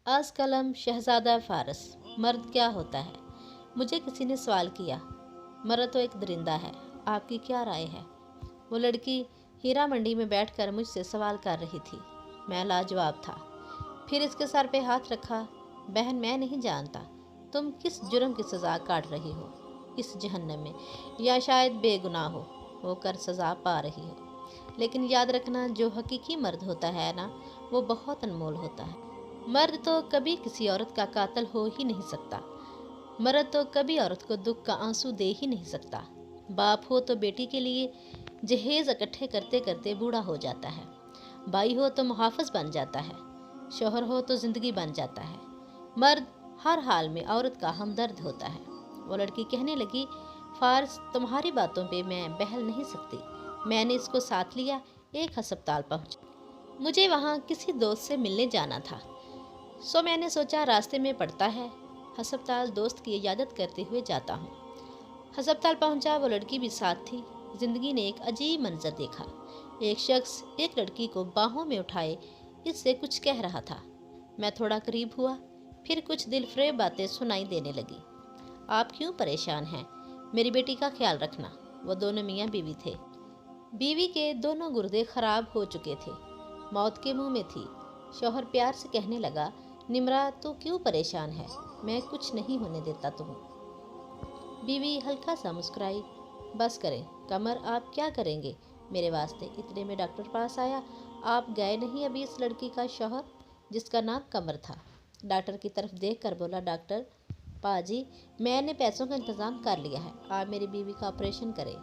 आज कलम शहजादा फारस। मर्द क्या होता है? मुझे किसी ने सवाल किया। मर्द तो एक दरिंदा है, आपकी क्या राय है? वो लड़की हीरा मंडी में बैठकर मुझसे सवाल कर रही थी। मैं लाजवाब था। फिर इसके सर पे हाथ रखा। बहन, मैं नहीं जानता तुम किस जुर्म की सज़ा काट रही हो इस जहन्नम में, या शायद बेगुनाह होकर सज़ा पा रही हो। लेकिन याद रखना, जो हकीकी मर्द होता है ना, वो बहुत अनमोल होता है। मर्द तो कभी किसी औरत का कातिल हो ही नहीं सकता। मर्द तो कभी औरत को दुख का आंसू दे ही नहीं सकता। बाप हो तो बेटी के लिए जहेज इकट्ठे करते करते बूढ़ा हो जाता है। भाई हो तो मुहाफिज बन जाता है। शौहर हो तो जिंदगी बन जाता है। मर्द हर हाल में औरत का हमदर्द होता है। वो लड़की कहने लगी, फारस, तुम्हारी बातों पे मैं बहल नहीं सकती। मैंने इसको साथ लिया, एक अस्पताल पहुंचा। मुझे वहाँ किसी दोस्त से मिलने जाना था, सो मैंने सोचा रास्ते में पड़ता है, अस्पताल दोस्त की इजाज़त करते हुए जाता हूँ। अस्पताल पहुँचा, वो लड़की भी साथ थी। जिंदगी ने एक अजीब मंजर देखा। एक शख्स एक लड़की को बाहों में उठाए इससे कुछ कह रहा था। मैं थोड़ा करीब हुआ, फिर कुछ दिलफरेब बातें सुनाई देने लगी। आप क्यों परेशान हैं? मेरी बेटी का ख्याल रखना। वो दोनों मियाँ बीवी थे। बीवी के दोनों गुर्दे खराब हो चुके थे, मौत के मुंह में थी। शौहर प्यार से कहने लगा, निम्रा, तू क्यों परेशान है? मैं कुछ नहीं होने देता तुम्हें। बीवी हल्का सा मुस्कुराई। बस करें कमर, आप क्या करेंगे मेरे वास्ते? इतने में डॉक्टर पास आया। आप गए नहीं अभी? इस लड़की का शौहर, जिसका नाम कमर था, डॉक्टर की तरफ देख कर बोला, डॉक्टर पाजी, मैंने पैसों का इंतज़ाम कर लिया है, आप मेरी बीवी का ऑपरेशन करें।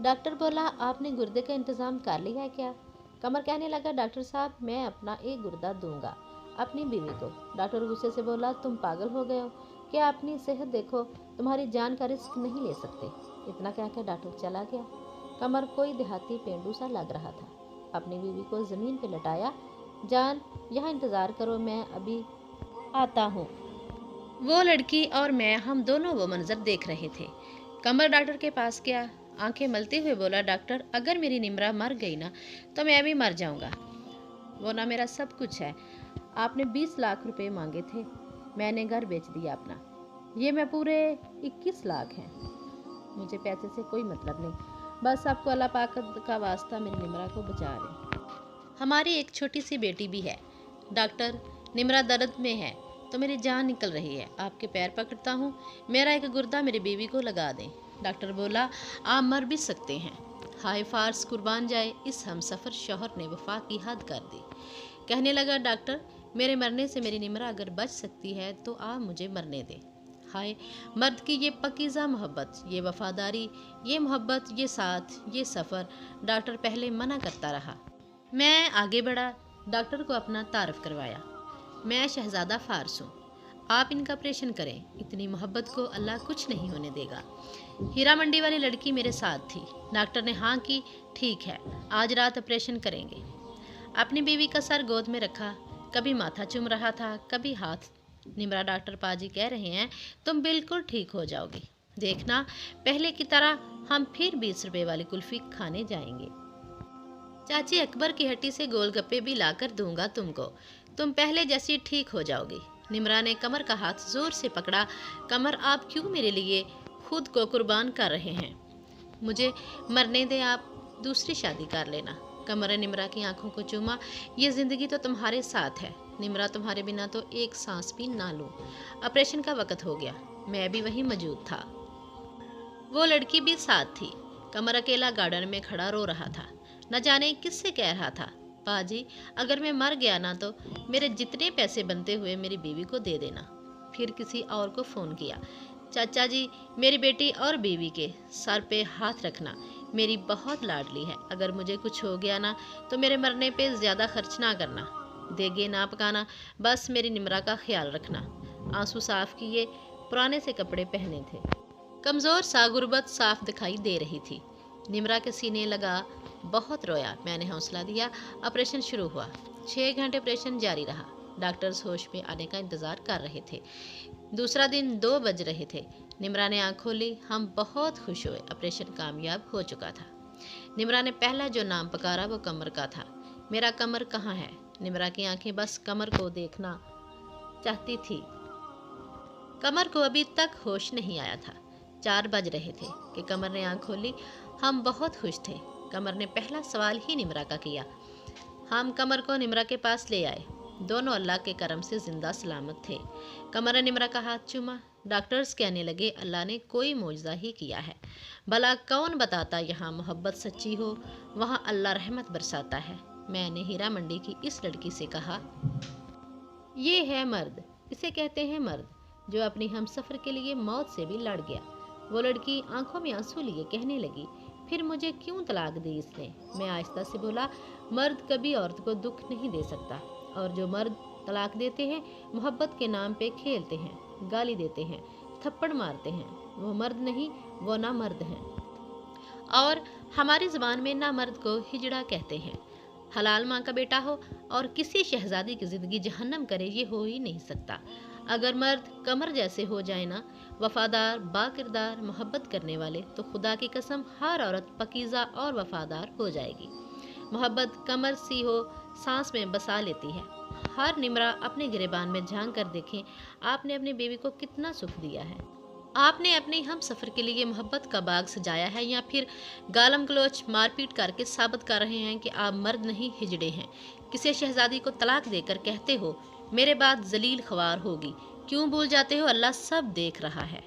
डॉक्टर बोला, आपने गुर्दे का इंतज़ाम कर लिया है क्या? कमर कहने लगा, डॉक्टर साहब, मैं अपना एक गुर्दा दूंगा अपनी बीवी को। डॉक्टर गुस्से से बोला, तुम पागल हो गए हो क्या? अपनी सेहत देखो, तुम्हारी जान का रिस्क नहीं ले सकते। इतना कहकर डॉक्टर चला गया। कमर कोई देहाती पेंडू सा लग रहा था। अपनी बीवी को ज़मीन पर लटाया। जान, यहाँ इंतज़ार करो, मैं अभी आता हूँ। वो लड़की और मैं, हम दोनों वो मंजर देख रहे थे। कमर डॉक्टर के पास गया, आंखें मलते हुए बोला, डॉक्टर, अगर मेरी निम्रा मर गई ना, तो मैं भी मर जाऊंगा। वो ना मेरा सब कुछ है। आपने 20 लाख रुपए मांगे थे, मैंने घर बेच दिया अपना। ये मैं पूरे 21 लाख हैं। मुझे पैसे से कोई मतलब नहीं, बस आपको अल्लाह पाक का वास्ता मेरी निम्रा को बचा रहे। हमारी एक छोटी सी बेटी भी है। डॉक्टर, निम्रा दर्द में है तो मेरी जान निकल रही है, आपके पैर पकड़ता हूँ, मेरा एक गुर्दा मेरी बीवी को लगा दें। डॉक्टर बोला, आप मर भी सकते हैं। हाय फारस कुर्बान जाए, इस हमसफ़र शौहर ने वफा की हद कर दी। कहने लगा, डॉक्टर, मेरे मरने से मेरी निम्रा अगर बच सकती है तो आप मुझे मरने दें। हाय मर्द की ये पकीज़ा मोहब्बत, ये वफादारी, ये मोहब्बत, ये साथ, ये सफ़र। डॉक्टर पहले मना करता रहा। मैं आगे बढ़ा, डॉक्टर को अपना तारफ़ करवाया। मैं शहजादा फारस हूँ, आप इनका ऑपरेशन करें। इतनी मोहब्बत को अल्लाह कुछ नहीं होने देगा। हीरा मंडी वाली लड़की मेरे साथ थी। डॉक्टर ने हाँ की। ठीक है, आज रात ऑपरेशन करेंगे। अपनी बीवी का सर गोद में रखा, कभी माथा चूम रहा था, कभी हाथ। निम्रा, डॉक्टर पाजी कह रहे हैं तुम बिल्कुल ठीक हो जाओगी। देखना, पहले की तरह हम फिर 20 रुपए वाली कुल्फ़ी खाने जाएंगे। चाची अकबर की हट्टी से गोलगप्पे भी लाकर दूंगा तुमको, तुम पहले जैसी ठीक हो जाओगी। निम्रा ने कमर का हाथ जोर से पकड़ा। कमर, आप क्यों मेरे लिए खुद को कुर्बान कर रहे हैं? मुझे मरने दे, आप दूसरी शादी कर लेना। कमर ने निम्रा की आंखों को चूमा। ये ज़िंदगी तो तुम्हारे साथ है निम्रा, तुम्हारे बिना तो एक सांस भी ना लूँ। ऑपरेशन का वक़्त हो गया, मैं भी वहीं मौजूद था। वो लड़की भी साथ थी। कमर अकेला गार्डन में खड़ा रो रहा था, न जाने किससे कह रहा था, पाजी, अगर मैं मर गया ना तो मेरे जितने पैसे बनते हुए मेरी बीवी को दे देना। फिर किसी और को फ़ोन किया, चाचा जी, मेरी बेटी और बीवी के सर पे हाथ रखना, मेरी बहुत लाडली है। अगर मुझे कुछ हो गया ना तो मेरे मरने पे ज़्यादा खर्च ना करना, देगे ना पकाना, बस मेरी निम्रा का ख्याल रखना। आंसू साफ किए, पुराने से कपड़े पहने थे। कमज़ोर सा गुर्बत साफ दिखाई दे रही थी। निम्रा के सीने लगा, बहुत रोया। मैंने हौसला दिया। ऑपरेशन शुरू हुआ। 6 घंटे ऑपरेशन जारी रहा। डॉक्टर्स होश में आने का इंतज़ार कर रहे थे। दूसरा दिन 2 बज रहे थे। निम्रा ने आँख खोली। हम बहुत खुश हुए, ऑपरेशन कामयाब हो चुका था। निम्रा ने पहला जो नाम पुकारा वो कमर का था। मेरा कमर कहाँ है? निम्रा की आंखें बस कमर को देखना चाहती थी। कमर को अभी तक होश नहीं आया था। 4 बज रहे थे कि कमर ने आंख खोली। हम बहुत खुश थे। कमर ने पहला सवाल ही निम्रा का किया। हम कमर को निम्रा के पास ले आए। दोनों अल्लाह के करम से जिंदा सलामत थे। कमर ने निम्रा का हाथ चूमा। डॉक्टर्स कहने लगे अल्लाह ने कोई मौजज़ा ही किया है। भला कौन बताता यहाँ मोहब्बत सच्ची हो, वहाँ अल्लाह रहमत बरसाता है। मैंने हीरा मंडी की इस लड़की से कहा, ये है मर्द, इसे कहते हैं मर्द, जो अपनी हम सफ़र के लिए मौत से भी लड़ गया। वो लड़की आंखों में आंसू लिए कहने लगी, फिर मुझे क्यों तलाक दी इसने। मैं आहिस्ता से बोला, मर्द कभी औरत को दुख नहीं दे सकता, और जो मर्द तलाक देते हैं मोहब्बत के नाम पे खेलते हैं, गाली देते हैं, थप्पड़ मारते हैं, वो मर्द नहीं, वो ना मर्द हैं। और हमारी ज़बान में ना मर्द को हिजड़ा कहते हैं। हलाल माँ का बेटा हो और किसी शहजादी की ज़िंदगी जहन्नम करे, ये हो ही नहीं सकता। अगर मर्द कमर जैसे हो जाए ना, वफादार, बाकिरदार, मोहब्बत करने वाले, तो खुदा की कसम हर औरत पकीज़ा और वफादार हो जाएगी। मोहब्बत कमर सी हो, सांस में बसा लेती है। हर निमरा अपने गिरेबान में झांक कर देखें, आपने अपनी बीवी को कितना सुख दिया है। आपने अपने हम सफ़र के लिए मोहब्बत का बाग सजाया है, या फिर गालम गलोच मारपीट करके साबित कर रहे हैं कि आप मर्द नहीं हिजड़े हैं। किसी शहजादी को तलाक देकर कहते हो मेरे बाद जलील ख्वार होगी। क्यों भूल जाते हो अल्लाह सब देख रहा है।